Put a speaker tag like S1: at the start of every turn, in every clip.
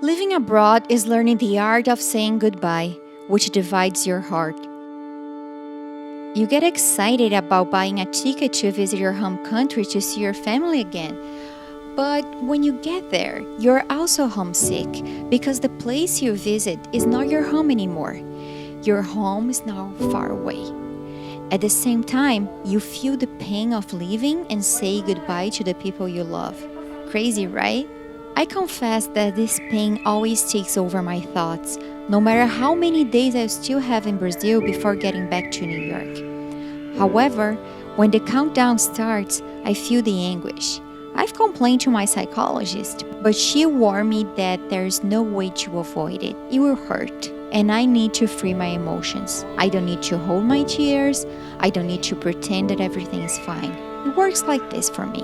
S1: Living abroad is learning the art of saying goodbye, which divides your heart. You get excited about buying a ticket to visit your home country to see your family again. But when you get there, you're also homesick because the place you visit is not your home anymore. Your home is now far away. At the same time, you feel the pain of leaving and say goodbye to the people you love. Crazy, right? I confess that this pain always takes over my thoughts, no matter how many days I still have in Brazil before getting back to New York. However, when the countdown starts, I feel the anguish. I've complained to my psychologist, but she warned me that there's no way to avoid it. It will hurt, and I need to free my emotions. I don't need to hold my tears. I don't need to pretend that everything is fine. It works like this for me.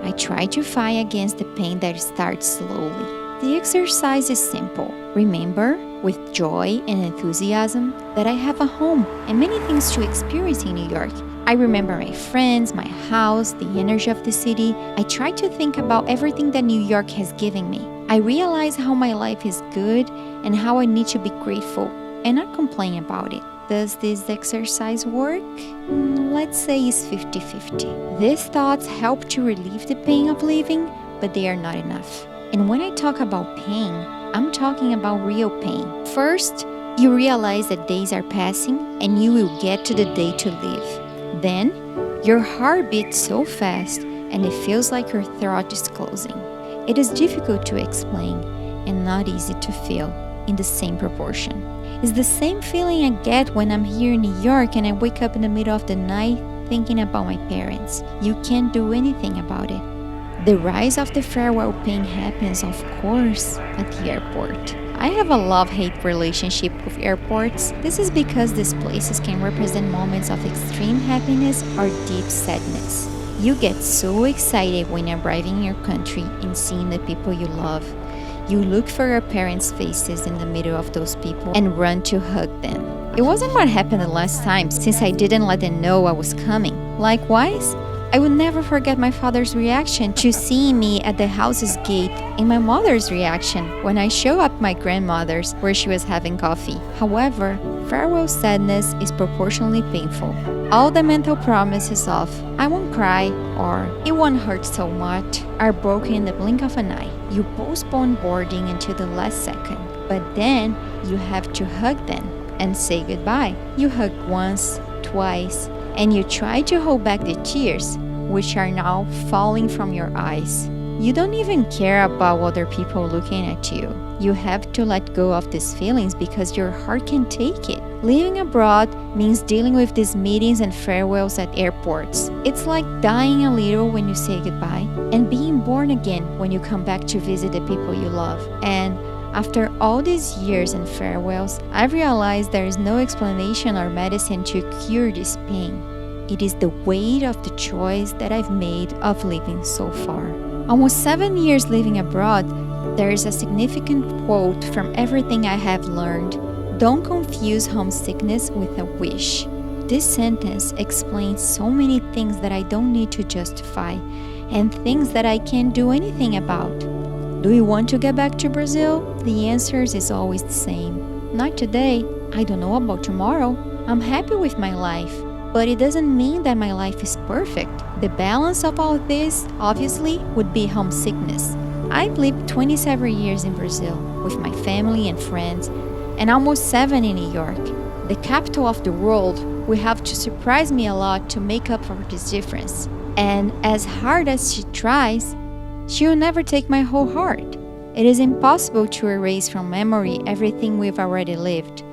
S1: I try to fight against the pain that starts slowly. The exercise is simple. Remember, with joy and enthusiasm, that I have a home and many things to experience in New York. I remember my friends, my house, the energy of the city. I try to think about everything that New York has given me. I realize how my life is good and how I need to be grateful and not complain about it. Does this exercise work? Let's say it's 50-50. These thoughts help to relieve the pain of leaving, but they are not enough. And when I talk about pain, I'm talking about real pain. First, you realize that days are passing and you will get to the day to leave. Then, your heart beats so fast and it feels like your throat is closing. It is difficult to explain and not easy to feel in the same proportion. It's the same feeling I get when I'm here in New York and I wake up in the middle of the night thinking about my parents. You can't do anything about it. The rise of the farewell pain happens, of course, at the airport. I have a love-hate relationship with airports. This is because these places can represent moments of extreme happiness or deep sadness. You get so excited when arriving in your country and seeing the people you love. You look for your parents' faces in the middle of those people and run to hug them. It wasn't what happened the last time, since I didn't let them know I was coming. Likewise, I will never forget my father's reaction to seeing me at the house's gate and my mother's reaction when I show up my grandmother's where she was having coffee. However, farewell sadness is proportionally painful. All the mental promises of "I won't cry" or "it won't hurt so much" are broken in the blink of an eye. You postpone boarding until the last second, but then you have to hug them and say goodbye. You hug once, twice, and you try to hold back the tears, which are now falling from your eyes. You don't even care about other people looking at you. You have to let go of these feelings because your heart can take it. Living abroad means dealing with these meetings and farewells at airports. It's like dying a little when you say goodbye and being born again when you come back to visit the people you love. And after all these years and farewells, I've realized there is no explanation or medicine to cure this pain. It is the weight of the choice that I've made of living so far. Almost 7 years living abroad, there is a significant quote from everything I have learned. Don't confuse homesickness with a wish. This sentence explains so many things that I don't need to justify and things that I can't do anything about. Do you want to get back to Brazil? The answer is always the same. Not today. I don't know about tomorrow. I'm happy with my life. But it doesn't mean that my life is perfect. The balance of all this, obviously, would be homesickness. I've lived 27 years in Brazil with my family and friends, and almost 7 in New York. The capital of the world will have to surprise me a lot to make up for this difference. And as hard as she tries, she will never take my whole heart. It is impossible to erase from memory everything we've already lived.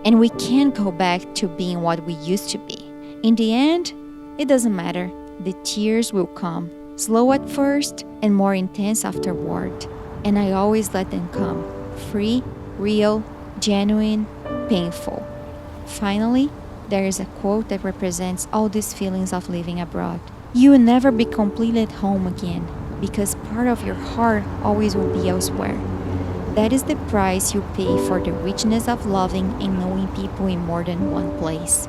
S1: And we can't go back to being what we used to be. In the end, it doesn't matter. The tears will come, slow at first and more intense afterward. And I always let them come, free, real, genuine, painful. Finally, there is a quote that represents all these feelings of living abroad. You will never be completely at home again, because part of your heart always will be elsewhere. That is the price you pay for the richness of loving and knowing people in more than one place.